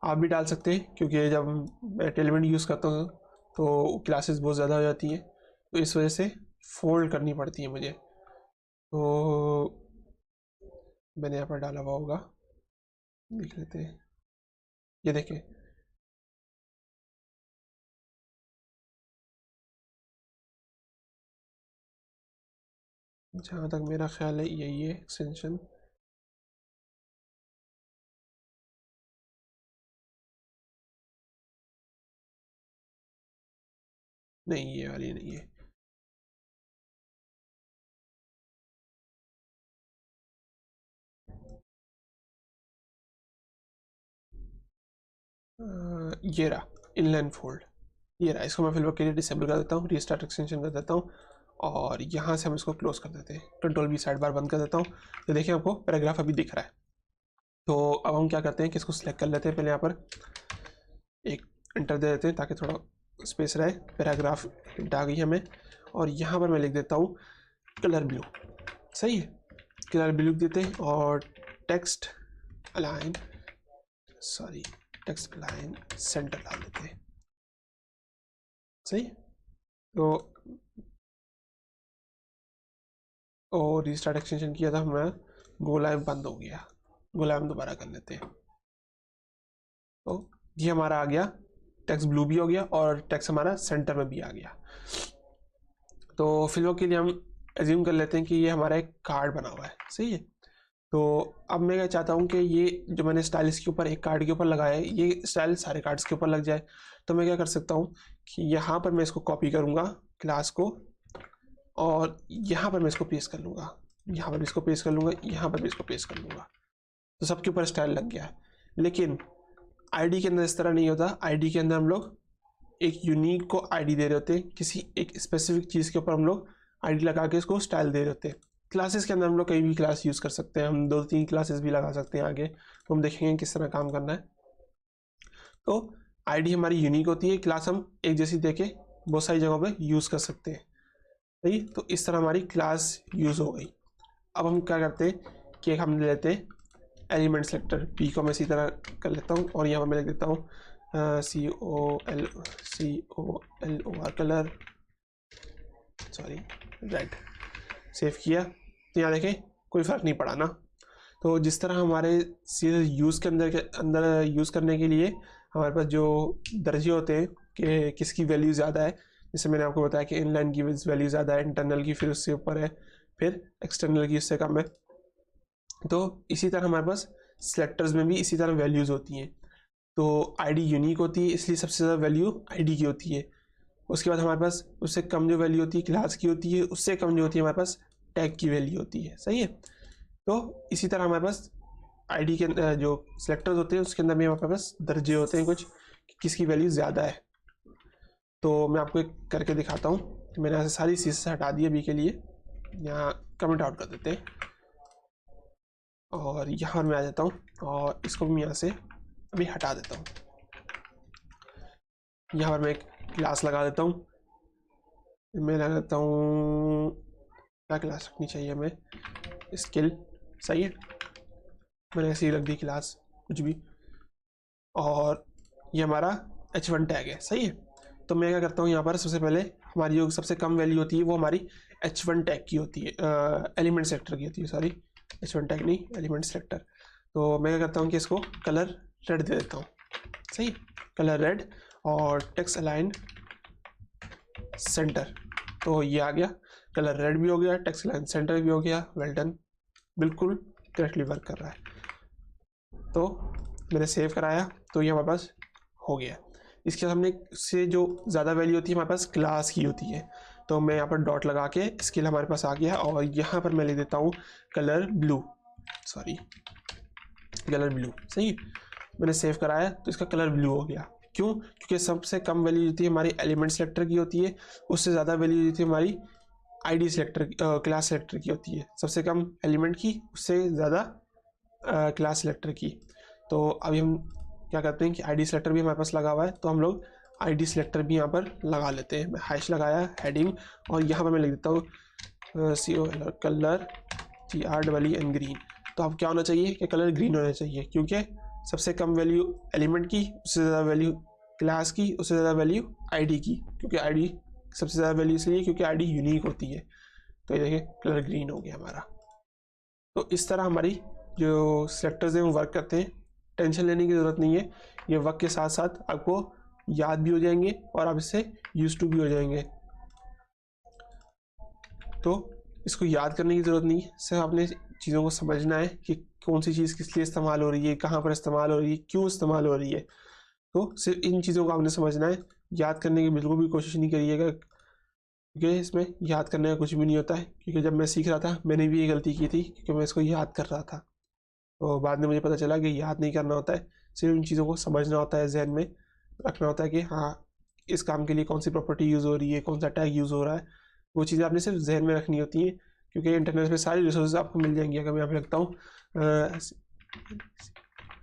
आप भी डाल सकते हैं, क्योंकि जब मैं टेलमेंट यूज़ करता हूँ तो क्लासेस बहुत ज़्यादा हो जाती हैं, तो इस वजह से फोल्ड करनी पड़ती है मुझे। तो मैंने यहाँ पर डाला हुआ होगा, देख लेते हैं, ये देखें, जहाँ तक मेरा ख्याल है यही है एक्सटेंशन। नहीं, ये वाली नहीं है। ये रहा इनलाइन फोल्ड, ये रहा। इसको मैं फिलहाल के लिए डिसेबल कर देता हूँ, रीस्टार्ट एक्सटेंशन कर देता हूँ, और यहाँ से हम इसको क्लोज कर देते हैं। कंट्रोल V साइड बार बंद कर देता हूँ, तो देखिए आपको पैराग्राफ अभी दिख रहा है। तो अब हम क्या करते हैं कि इसको सिलेक्ट कर लेते हैं, पहले यहाँ पर एक एंटर दे देते हैं ताकि थोड़ा स्पेस रहे। पैराग्राफ हिंट आ गई हमें, और यहाँ पर मैं लिख देता हूँ कलर ब्लू, सही है। कलर ब्लू देते हैं, और टेक्स्ट अलाइन सेंटर डाल देते हैं, सही। तो और रीस्टार्ट एक्सटेंशन किया था हमारा, गोलाइम बंद हो गया, गोलाइम दोबारा कर लेते हैं। तो ये हमारा आ गया, टेक्स्ट ब्लू भी हो गया और टेक्स्ट हमारा सेंटर में भी आ गया। तो फिलहाल के लिए हम एज्यूम कर लेते हैं कि ये हमारा एक कार्ड बना हुआ है, सही है। तो अब मैं क्या चाहता हूँ कि ये जो मैंने स्टाइल इसके ऊपर एक कार्ड के ऊपर लगाया है, ये स्टाइल सारे कार्ड्स के ऊपर लग जाए। तो मैं क्या कर सकता हूँ कि यहाँ पर मैं इसको कॉपी करूँगा क्लास को, और यहाँ पर मैं इसको पेस्ट कर लूँगा, यहाँ पर भी इसको पेस्ट कर लूँगा, यहाँ पर भी इसको पेस्ट कर लूँगा, तो सबके ऊपर स्टाइल लग गया है। लेकिन आईडी के अंदर इस तरह नहीं होता। आईडी के अंदर हम लोग एक यूनिक को आईडी दे रहे होते हैं, किसी एक स्पेसिफिक चीज़ के ऊपर हम लोग आईडी लगा के इसको स्टाइल दे रहे होते हैं। क्लासेस के अंदर हम लोग कहीं भी क्लास यूज़ कर सकते हैं, हम 2-3 क्लासेस भी लगा सकते हैं आगे, तो हम देखेंगे किस तरह काम करना है। तो आईडी हमारी यूनिक होती है, क्लास हम एक जैसी देके बहुत सारी जगहों पे यूज़ कर सकते हैं, सही। तो इस तरह हमारी क्लास यूज़ हो गई। अब हम क्या करते हैं कि हम ले लेते हैं एलिमेंट सेलेक्टर, पी को मैं इसी तरह कर लेता हूँ, और यहाँ पर मैं लिख देता हूँ COLOR colour, sorry red, save किया। तो यहाँ देखें कोई फ़र्क नहीं पड़ा ना। तो जिस तरह हमारे सीधे यूज़ के अंदर यूज़ करने के लिए हमारे पास जो दर्जे होते हैं कि किसकी वैल्यू ज़्यादा है, जैसे मैंने आपको बताया कि इनलाइन की वैल्यू ज़्यादा है, इंटरनल की फिर उससे ऊपर है, फिर एक्सटर्नल की उससे कम है। तो इसी तरह हमारे पास सेलेक्टर्स में भी इसी तरह वैल्यूज़ होती हैं। तो आईडी यूनिक होती है, इसलिए सबसे ज़्यादा वैल्यू आईडी की होती है। उसके बाद हमारे पास उससे कम जो वैल्यू होती है क्लास की होती है, उससे कम जो होती है हमारे पास टैग की वैल्यू होती है, सही है। तो इसी तरह हमारे पास आईडी के जो सेलेक्टर्स होते हैं उसके अंदर भी हमारे पास दर्जे होते हैं कुछ कि किसकी वैल्यू ज़्यादा है। तो मैं आपको एक करके दिखाता हूँ। तो मैंने यहाँ से सारी चीज़ हटा दी अभी के लिए, यहाँ कमेंट आउट कर देते हैं, और यहाँ मैं आ जाता हूँ और इसको भी यहाँ से अभी हटा देता हूँ। यहाँ पर मैं एक क्लास लगा देता हूँ, मैं लगा देता हूँ, क्या क्लास रखनी चाहिए हमें, स्किल, सही है। मैंने ऐसी रख दी क्लास कुछ भी, और ये हमारा H1 टैग है, सही है। तो मैं क्या करता हूँ यहाँ पर सबसे पहले हमारी जो सबसे कम वैल्यू होती है वो हमारी H1 टैग की होती है, एलिमेंट सेलेक्टर की होती है, सॉरी H1 टैग नहीं, एलिमेंट सेलेक्टर। तो मैं क्या करता हूँ कि इसको कलर रेड दे देता हूँ, सही, कलर रेड, और टेक्स्ट अलाइन सेंटर, तो ये आ गया, कलर रेड भी हो गया, टेक्स्ट लाइन सेंटर भी हो गया, वेल डन, बिल्कुल करेक्टली वर्क कर रहा है। तो मैंने सेव कराया तो ये हमारे पास हो गया। इसके हमने से जो ज़्यादा वैल्यू होती है हमारे पास क्लास की होती है, तो मैं यहाँ पर डॉट लगा के स्केल हमारे पास आ गया, और यहाँ पर मैं लिख देता हूँ colour blue, sorry colour blue, सही। मैंने सेव कराया तो इसका कलर ब्लू हो गया। क्यों? क्योंकि सबसे कम वैल्यू होती है हमारी एलिमेंट सेलेक्टर की होती है, उससे ज़्यादा वैल्यू होती है हमारी आईडी सेलेक्टर क्लास सेलेक्टर की होती है। सबसे कम एलिमेंट की, उससे ज़्यादा क्लास सेलेक्टर की। तो अभी हम क्या करते हैं कि आईडी सेलेक्टर भी हमारे पास लगा हुआ है, तो हम लोग आईडी सेलेक्टर भी यहाँ पर लगा लेते हैं। मैं हैश लगाया, हेडिंग, और यहाँ पर मैं लिख देता हूँ कलर TREEN ग्रीन। तो अब क्या होना चाहिए कि कलर ग्रीन होना चाहिए, क्योंकि सबसे कम वैल्यू एलिमेंट की, उससे ज़्यादा वैल्यू क्लास की, उससे ज़्यादा वैल्यू आईडी की, क्योंकि आईडी सबसे ज़्यादा वैल्यू इसलिए क्योंकि आईडी यूनिक होती है। तो ये देखिए कलर ग्रीन हो गया हमारा। तो इस तरह हमारी जो सेलेक्टर्स हैं वो वर्क करते हैं, टेंशन लेने की ज़रूरत नहीं है। ये वक्त के साथ साथ आपको याद भी हो जाएंगे और आप इससे यूज टू भी हो जाएंगे। तो इसको याद करने की ज़रूरत नहीं है, सिर्फ आपने चीज़ों को समझना है कि कौन सी चीज़ किस लिए इस्तेमाल हो रही है, कहाँ पर इस्तेमाल हो रही है, क्यों इस्तेमाल हो रही है। तो सिर्फ इन चीज़ों को आपने समझना है, याद करने की बिल्कुल भी कोशिश नहीं करिएगा, क्योंकि इसमें याद करने का कुछ भी नहीं होता है। क्योंकि जब मैं सीख रहा था मैंने भी ये गलती की थी, क्योंकि मैं इसको याद कर रहा था, तो बाद में मुझे पता चला कि याद नहीं करना होता है, सिर्फ इन चीज़ों को समझना होता है, जहन में रखना होता है कि हाँ इस काम के लिए कौन सी प्रॉपर्टी यूज़ हो रही है, कौन सा टैग यूज़ हो रहा है, वो चीज़ें आपने सिर्फ जहन में रखनी होती हैं। क्योंकि इंटरनेट पे सारी रिसोर्सेज आपको मिल जाएंगी। अगर मैं यहाँ पे लगता हूँ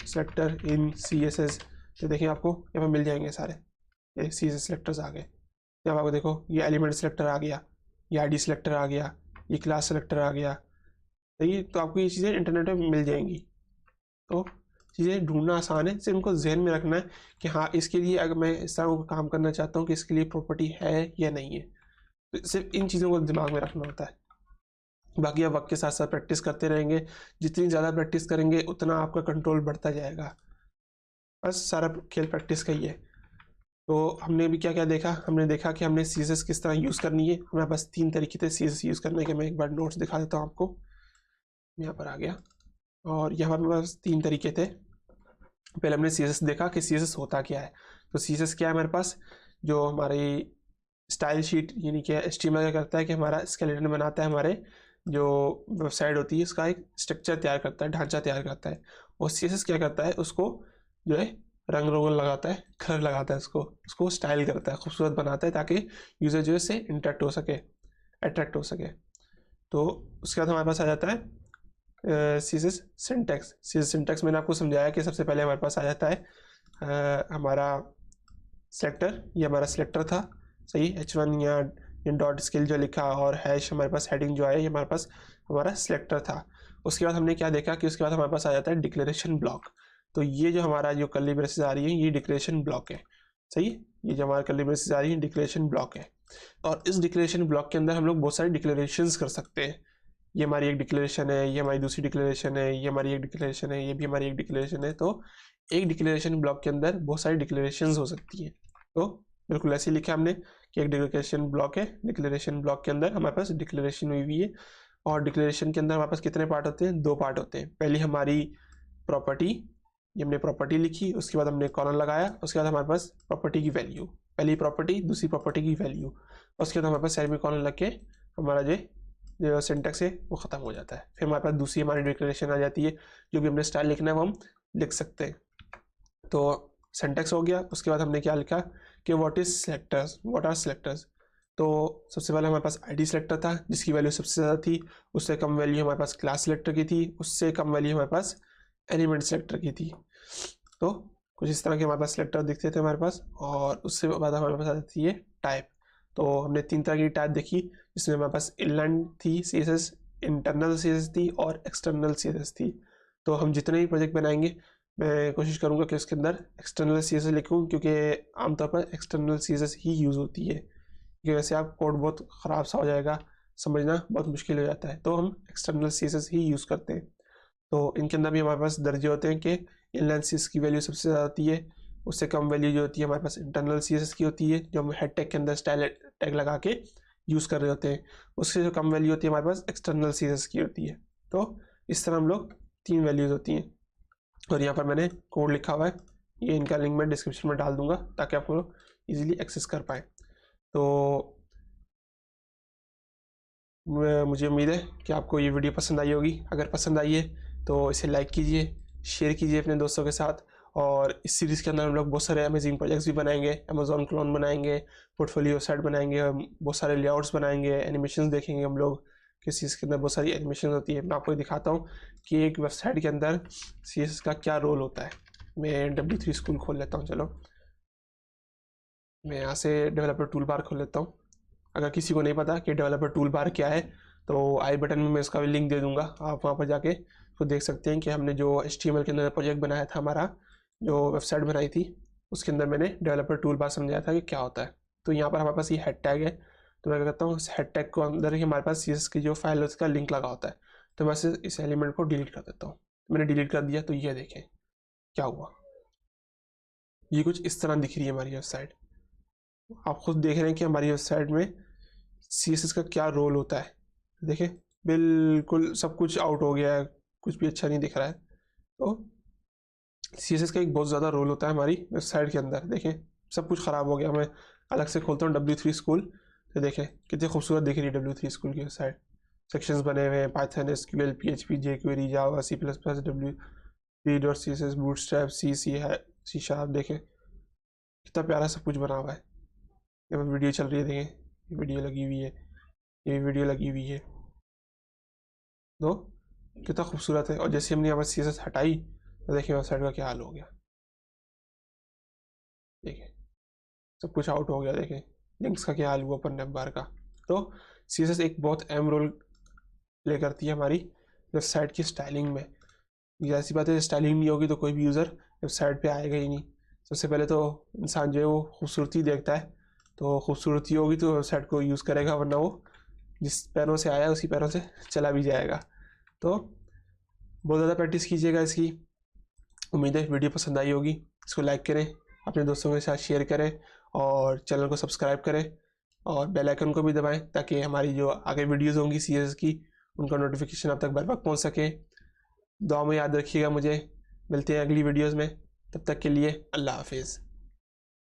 सेलेक्टर इन CSS, तो देखिए आपको यहाँ पे मिल जाएंगे सारे, ये CSS सेलेक्टर्स आ गए। यहाँ आपको देखो ये एलिमेंट सेलेक्टर आ गया, ये आईडी सेलेक्टर आ गया, ये क्लास सेलेक्टर आ गया, सही। तो आपको ये चीज़ें इंटरनेट पे मिल जाएंगी। तो चीज़ें ढूंढना आसान है, सिर्फ उनको जहन में रखना है कि हाँ इसके लिए अगर मैं इस तरह का काम करना चाहता हूँ कि इसके लिए प्रॉपर्टी है या नहीं है। तो सिर्फ इन चीज़ों को दिमाग में रखना होता है। बाकी आप वक्त के साथ साथ प्रैक्टिस करते रहेंगे, जितनी ज़्यादा प्रैक्टिस करेंगे उतना आपका कंट्रोल बढ़ता जाएगा। बस सारा खेल प्रैक्टिस का ही है। तो हमने भी क्या क्या देखा, हमने देखा कि हमने CSS किस तरह यूज़ करनी है। हमारे पास 3 तरीके थे CSS यूज़ करने के। मैं एक बार नोट्स दिखा देता हूँ आपको, यहाँ पर आ गया, और यहाँ पर मेरे पास 3 तरीके थे। पहले हमने CSS देखा कि CSS होता क्या है। तो CSS क्या है हमारे पास, जो हमारी स्टाइल शीट यानी कि HTML क्या करता है कि हमारा स्केलेटन बनाता है, हमारे जो वेबसाइट होती है उसका एक स्ट्रक्चर तैयार करता है, ढांचा तैयार करता है। और CSS क्या करता है, उसको जो है रंग रोगन लगाता है, कलर लगाता है, उसको स्टाइल करता है, खूबसूरत बनाता है, ताकि यूज़र जो है से इंटरेक्ट हो सके, अट्रैक्ट हो सके। तो उसके बाद हमारे पास आ जाता है CSS सिंटैक्स। CSS सिंटैक्स मैंने आपको समझाया कि सबसे पहले हमारे पास आ जाता है हमारा सेलेक्टर, ये हमारा सेलेक्टर था, सही। H1 या डॉट स्केल जो लिखा, और हैश हमारे पास हेडिंग जो है, ये हमारे पास हमारा सेलेक्टर था। उसके बाद हमने क्या देखा कि उसके बाद हमारे पास आ जाता है डिक्लेरेशन ब्लॉक। तो ये जो हमारा जो कर्ली ब्रेसेस आ रही है ये डिक्लेरेशन ब्लॉक है, सही। ये जो हमारा कर्ली ब्रेसेस आ रही है डिक्लेरेशन ब्लॉक है, और इस डिक्लेरेशन ब्लॉक के अंदर हम लोग बहुत सारी डिक्लेरेशंस कर सकते हैं। ये हमारी एक डिक्लेरेशन है, ये हमारी दूसरी डिक्लेरेशन है, ये हमारी एक डिक्लेरेशन है, ये भी हमारी एक डिक्लेरेशन है। तो एक डिक्लेरेशन ब्लॉक के अंदर बहुत सारी डिक्लेरेशंस हो सकती है। तो बिल्कुल ऐसे लिखा हमने कि एक डिक्लेरेशन ब्लॉक है, डिक्लेरेशन ब्लॉक के अंदर हमारे पास डिक्लेरेशन हुई हुई है। और डिक्लेरेशन के अंदर हमारे पास कितने पार्ट होते हैं, 2 पार्ट होते हैं। पहली हमारी प्रॉपर्टी, ये हमने प्रॉपर्टी लिखी, उसके बाद हमने कॉलन लगाया, उसके बाद हमारे पास प्रॉपर्टी की वैल्यू, पहली प्रॉपर्टी दूसरी प्रॉपर्टी की वैल्यू, उसके बाद हमारे पास सेमीकोलन लग के हमारा जो सिंटैक्स है वो ख़त्म हो जाता है। फिर हमारे पास दूसरी हमारी डिक्लेरेशन आ जाती है, जो भी हमने स्टाइल लिखना है वो हम लिख सकते हैं। तो सिंटैक्स हो गया। उसके बाद हमने क्या लिखा कि व्हाट आर सेलेक्टर्स। तो सबसे पहले हमारे पास आईडी सेलेक्टर था, जिसकी वैल्यू सबसे ज़्यादा थी। उससे कम वैल्यू हमारे पास क्लास सेलेक्टर की थी, उससे कम वैल्यू हमारे पास एलिमेंट सेलेक्टर की थी। तो कुछ इस तरह के हमारे पास सेलेक्टर दिखते थे हमारे पास। और उससे बाद हमारे पास आती है टाइप। तो हमने 3 तरह की टाइप देखी, जिसमें हमारे पास इनलाइन थी CSS, इंटरनल CSS थी, और एक्सटर्नल CSS थी। तो हम जितने भी प्रोजेक्ट बनाएंगे मैं कोशिश करूँगा कि उसके अंदर एक्सटर्नल CSS लिखूँ, क्योंकि आमतौर पर एक्सटर्नल CSS ही यूज़ होती है, क्योंकि वैसे आप कोड बहुत ख़राब सा हो जाएगा, समझना बहुत मुश्किल हो जाता है। तो हम एक्सटर्नल CSS ही यूज़ करते हैं। तो इनके अंदर भी हमारे पास दर्जे होते हैं कि इनलाइन CSS की वैल्यू सबसे ज़्यादा होती है, उससे कम वैल्यू जो होती है हमारे पास इंटरनल CSS की होती है, जो हम हेड टैग के अंदर स्टाइल टैग लगा के यूज़ कर रहे होते हैं, उससे जो कम वैल्यू होती है हमारे पास एक्सटर्नल CSS की होती है। तो इस तरह हम लोग 3 वैल्यूज़ होती हैं। और यहाँ पर मैंने कोड लिखा हुआ है, ये इनका लिंक मैं डिस्क्रिप्शन में डाल दूंगा ताकि आप लोग ईजिली एक्सेस कर पाएँ। तो मुझे उम्मीद है कि आपको ये वीडियो पसंद आई होगी। अगर पसंद आई है तो इसे लाइक कीजिए, शेयर कीजिए अपने दोस्तों के साथ। और इस सीरीज़ के अंदर हम लोग बहुत सारे अमेजिंग प्रोजेक्ट्स भी बनाएंगे, अमेजोन क्लोन बनाएंगे, पोर्टफोलियो साइट बनाएंगे, बहुत सारे लेआउट्स बनाएंगे, एनिमेशन देखेंगे हम लोग किस चीज़ के अंदर बहुत सारी एनिमेशन होती है। मैं आपको दिखाता हूँ कि एक वेबसाइट के अंदर CSS का क्या रोल होता है। मैं W3 स्कूल खोल लेता हूँ, चलो मैं यहाँ से डेवलपर टूल बार खोल लेता हूँ। अगर किसी को नहीं पता कि डेवलपर टूल बार क्या है तो आई बटन में मैं इसका भी लिंक दे दूंगा, आप वहाँ पर जाके तो देख सकते हैं कि हमने जो HTML के अंदर प्रोजेक्ट बनाया था, हमारा जो वेबसाइट बनाई थी, उसके अंदर मैंने डेवलपर टूल बार समझाया था कि क्या होता है। तो यहाँ पर हमारे पास ये हेड टैग है, तो मैं क्या करता हूँ, इस हेड टैग को अंदर ही हमारे पास CSS की जो फाइल है उसका लिंक लगा होता है। तो मैं इस एलिमेंट को डिलीट कर देता हूँ। मैंने डिलीट कर दिया तो ये देखें क्या हुआ, ये कुछ इस तरह दिख रही है हमारी वेबसाइट। आप खुद देख रहे हैं कि हमारी वेबसाइट में CSS का क्या रोल होता है। देखें बिल्कुल सब कुछ आउट हो गया है, कुछ भी अच्छा नहीं दिख रहा है। तो CSS का एक बहुत ज़्यादा रोल होता है हमारी वेबसाइट के अंदर। देखें सब कुछ ख़राब हो गया। मैं अलग से खोलता हूँ W3 स्कूल, तो देखें कितनी खूबसूरत दिख रही है W3 स्कूल की वेबसाइट। सेक्शंस बने हुए हैं, पाइथन, SQL, PHP, jQuery, जावा, C++, W3.css, बूटस्ट्रैप, C#। देखें कितना प्यारा सब कुछ बना हुआ है। यहाँ पर वीडियो चल रही है, देखें ये वीडियो लगी हुई है, ये वीडियो लगी हुई है, तो कितना खूबसूरत है। और जैसे हमने यहाँ पर CSS हटाई तो देखिए वेबसाइट का क्या हाल हो गया। देखिए सब कुछ आउट हो गया। देखें लिंक्स का क्या हाल हुआ ओपन वेब बार का। तो CSS एक बहुत अहम रोल प्ले करती है हमारी वेबसाइट की स्टाइलिंग में। ऐसी बात है, स्टाइलिंग नहीं होगी तो कोई भी यूज़र वेबसाइट पे आएगा ही नहीं। सबसे पहले तो इंसान जो है वो खूबसूरती देखता है, तो खूबसूरती होगी तो वेबसाइट को यूज़ करेगा, वरना वो जिस पैरों से आया उसी पैरों से चला भी जाएगा। तो बहुत ज़्यादा प्रैक्टिस कीजिएगा इसकी। उम्मीद है वीडियो पसंद आई होगी। इसको लाइक करें, अपने दोस्तों के साथ शेयर करें और चैनल को सब्सक्राइब करें और बेल आइकन को भी दबाएं ताकि हमारी जो आगे वीडियोस होंगी CSS की उनका नोटिफिकेशन अब तक बर वक्त पहुँच सके। दुआ में याद रखिएगा मुझे। मिलते हैं अगली वीडियोज़ में, तब तक के लिए अल्लाह हाफिज़।